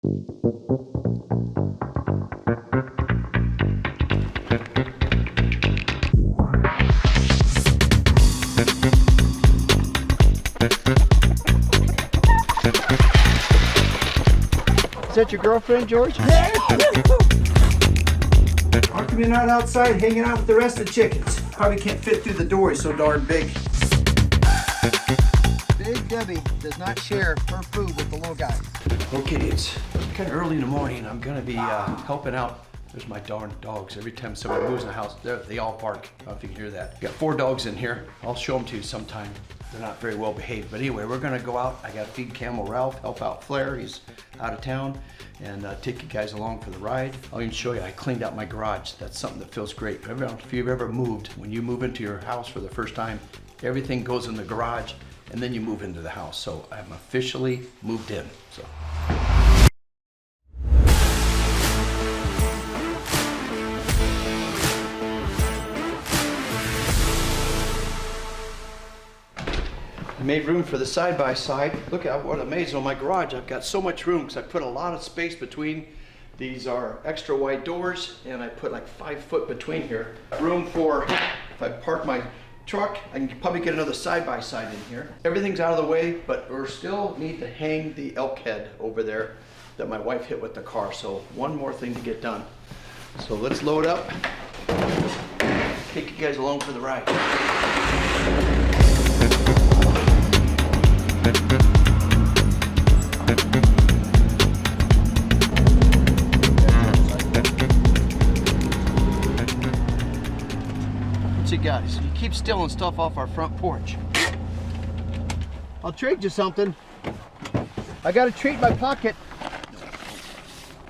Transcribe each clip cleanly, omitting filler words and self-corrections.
Is that your girlfriend, George? How come you're not outside hanging out with the rest of the chickens? Probably can't fit through the door, he's so darn big. Big Debbie does not share her food with the little guy. Okay, it's kind of early in the morning. I'm gonna be helping out. There's my darn dogs. Every time somebody moves in the house, they all bark. I don't know if you can hear that. Got 4 dogs in here. I'll show them to you sometime. They're not very well behaved. But anyway, we're gonna go out. I gotta feed Camel Ralph, help out Flair. He's out of town. And take you guys along for the ride. I'll even show you, I cleaned out my garage. That's something that feels great. If you've ever moved, when you move into your house for the first time, everything goes in the garage and then you move into the house. So I'm officially moved in, so. I made room for the side-by-side. Look at what amazing on my garage. I've got so much room because I put a lot of space between. These are extra wide doors and I put like 5 foot between here. Room for, if I park my truck, I can probably get another side-by-side in here. Everything's out of the way, but we still need to hang the elk head over there that my wife hit with the car. So one more thing to get done. So let's load up. Take you guys along for the ride. What's it got? You keep stealing stuff off our front porch. I'll trade you something. I got a treat in my pocket.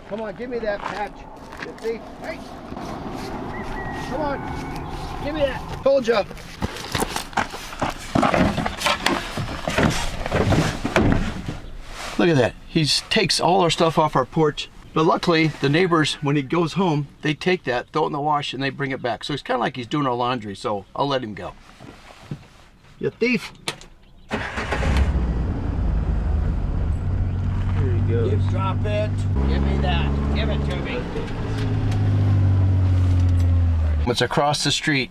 Come on, give me that patch. You see? Hey! Come on, give me that. Told ya. Look at that. He takes all our stuff off our porch. But luckily, the neighbors, when he goes home, they take that, throw it in the wash, and they bring it back. So it's kind of like he's doing our laundry, so I'll let him go. You thief. Here he goes. You drop it. Give me that. Give it to me. It's across the street,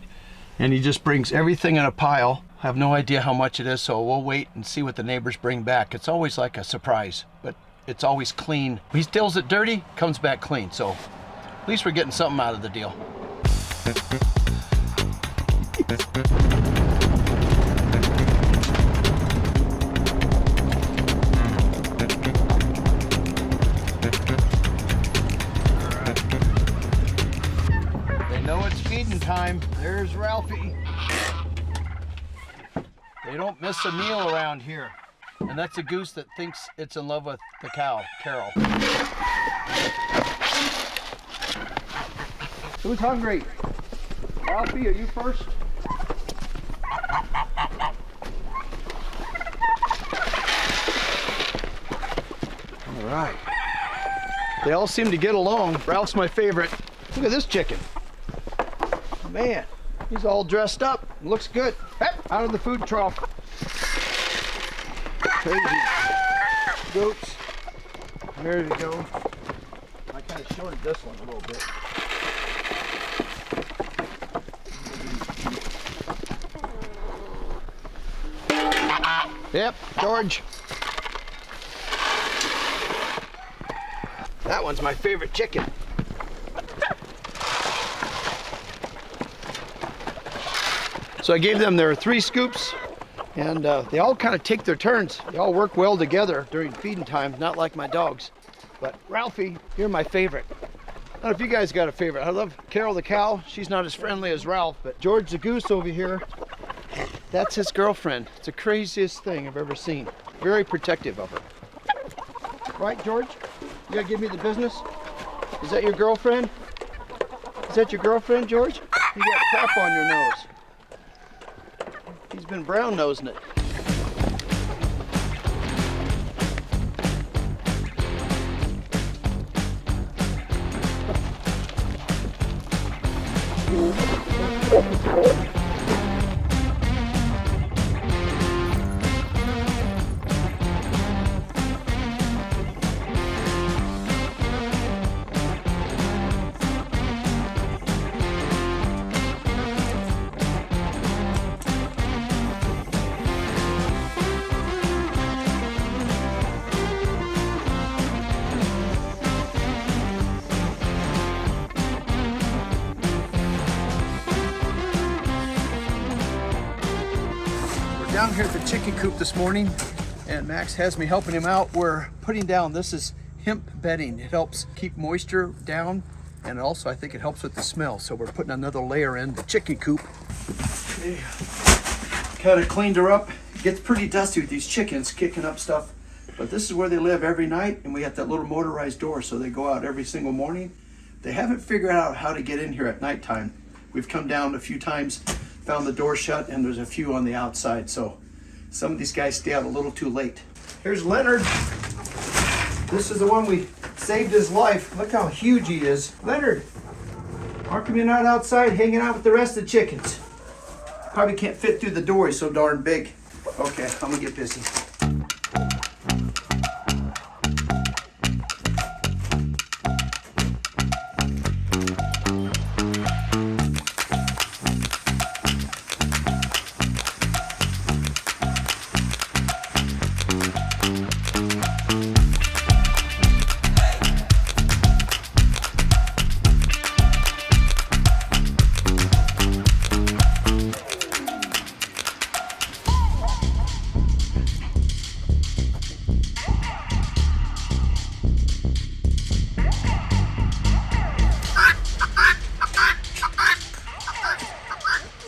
and he just brings everything in a pile. I have no idea how much it is, so we'll wait and see what the neighbors bring back. It's always like a surprise, but it's always clean. He steals it dirty, comes back clean, so at least we're getting something out of the deal. They know it's feeding time. There's Ralphie. They don't miss a meal around here. And that's a goose that thinks it's in love with the cow, Carol. Who's hungry? Ralphie, are you first? All right. They all seem to get along. Ralph's my favorite. Look at this chicken. Man, he's all dressed up. Looks good. Out of the food trough. Crazy goats. There we go. I kind of shorted this one a little bit. Yep, George. That one's my favorite chicken. So I gave them their 3 scoops, and they all kind of take their turns. They all work well together during feeding time, not like my dogs. But Ralphie, you're my favorite. I don't know if you guys got a favorite. I love Carol the cow. She's not as friendly as Ralph, but George the goose over here, that's his girlfriend. It's the craziest thing I've ever seen. Very protective of her. Right, George? You gotta give me the business? Is that your girlfriend? Is that your girlfriend, George? You got crap on your nose. He's been brown nosing it. down here at the chicken coop this morning, and Max has me helping him out. We're putting down, this is hemp bedding. It helps keep moisture down, and also I think it helps with the smell. So we're putting another layer in the chicken coop. Okay. Kind of cleaned her up. It gets pretty dusty with these chickens kicking up stuff, but this is where they live every night, and we got that little motorized door, so they go out every single morning. They haven't figured out how to get in here at nighttime. We've come down a few times, found the door shut, and there's a few on the outside, so some of these guys stay out a little too late. Here's Leonard. This is the one we saved his life. Look how huge he is. Leonard, how come you're not outside hanging out with the rest of the chickens? Probably can't fit through the door, he's so darn big. Okay, I'm gonna get busy.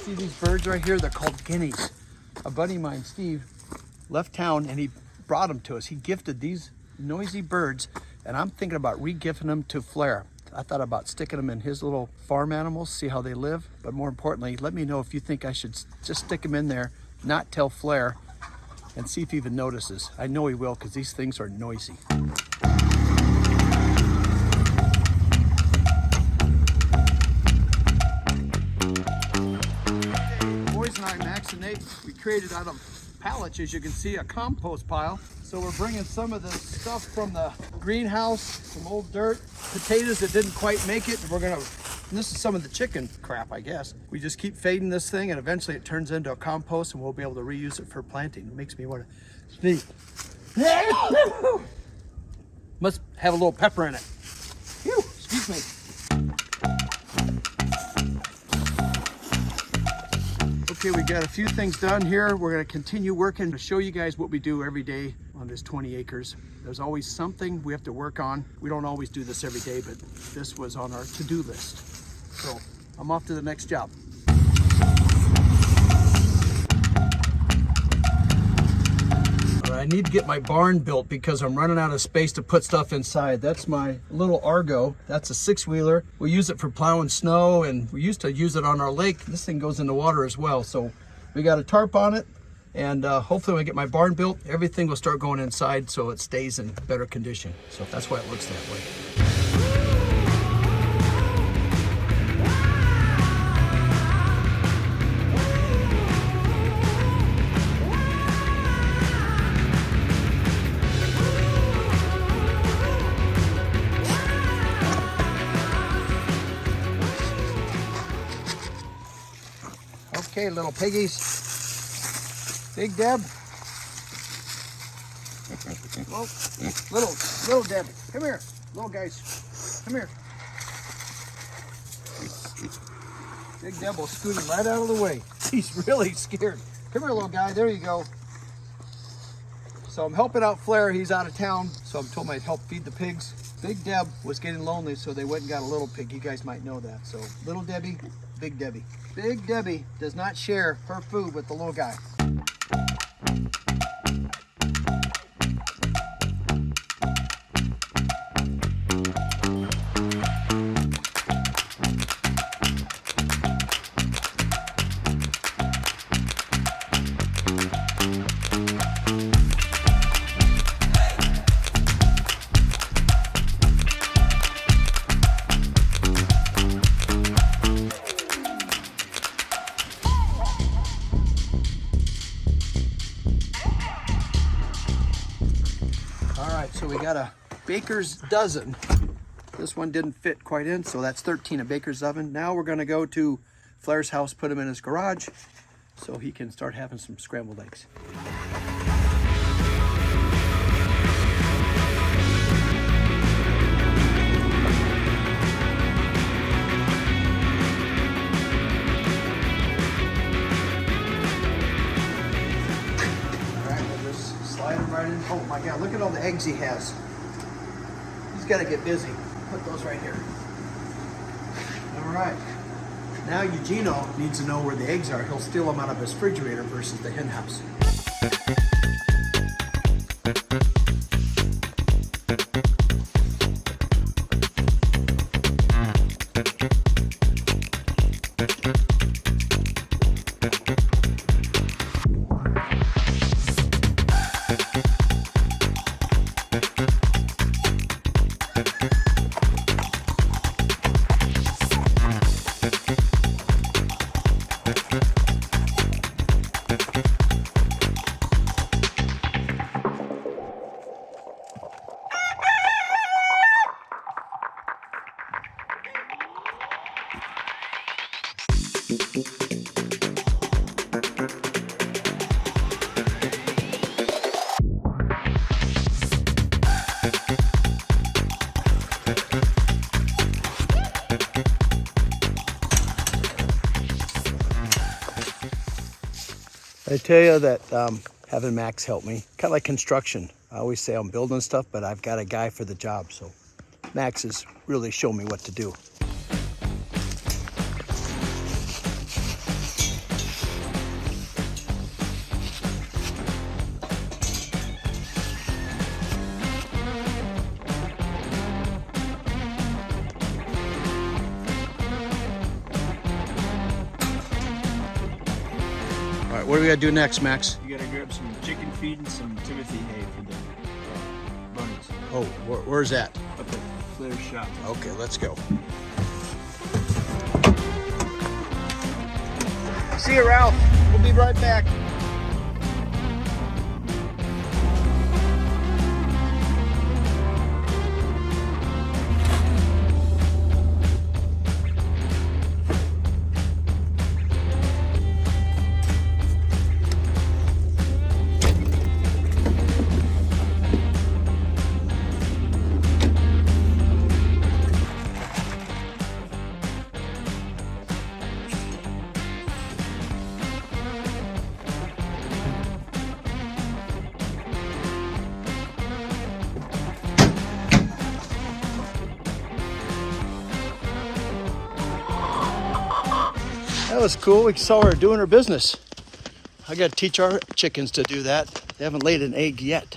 See these birds right here? They're called guineas. A buddy of mine, Steve, left town and he brought them to us. He gifted these noisy birds, and I'm thinking about re-gifting them to Flair. I thought about sticking them in his little farm animals, see how they live. But more importantly, let me know if you think I should just stick them in there, not tell Flair, and see if he even notices. I know he will, because these things are noisy. Max and Nate, we created out of pallets, as you can see, a compost pile. So we're bringing some of the stuff from the greenhouse, some old dirt, potatoes that didn't quite make it. We're gonna, and this is some of the chicken crap, I guess. We just keep feeding this thing, and eventually it turns into a compost, and we'll be able to reuse it for planting. It makes me want to sneeze. Must have a little pepper in it. Whew, excuse me. Okay, we got a few things done here. We're gonna continue working to show you guys what we do every day on this 20 acres. There's always something we have to work on. We don't always do this every day, but this was on our to-do list. So I'm off to the next job. I need to get my barn built because I'm running out of space to put stuff inside. That's my little Argo. That's a 6-wheeler. We use it for plowing snow, and we used to use it on our lake. This thing goes in the water as well. So we got a tarp on it, and hopefully when I get my barn built, everything will start going inside so it stays in better condition. So that's why it looks that way. Okay, little piggies. Big Deb. Well, little Deb. Come here. Little guys. Come here. Big Deb will scoot him right out of the way. He's really scared. Come here, little guy. There you go. So I'm helping out Flair. He's out of town, so I'm told him I'd help feed the pigs. Big Deb was getting lonely, so they went and got a little pig. You guys might know that. So little Debbie, Big Debbie. Big Debbie does not share her food with the little guy. So we got a baker's dozen. This one didn't fit quite in, so that's 13, a baker's oven. Now we're gonna go to Flair's house, put him in his garage so he can start having some scrambled eggs. eggs he has. He's got to get busy. Put those right here. All right. Now Eugenio needs to know where the eggs are. He'll steal them out of his refrigerator versus the hen house. I tell you that having Max help me, kind of like construction. I always say I'm building stuff, but I've got a guy for the job. So Max has really shown me what to do. All right, what do we got to do next, Max? You gotta grab some chicken feed and some Timothy hay for the bunnies. Oh, where's that? Up at FLAIR'S shop. Okay, let's go. See you, Ralph. We'll be right back. That was cool. We saw her doing her business. I got to teach our chickens to do that. They haven't laid an egg yet.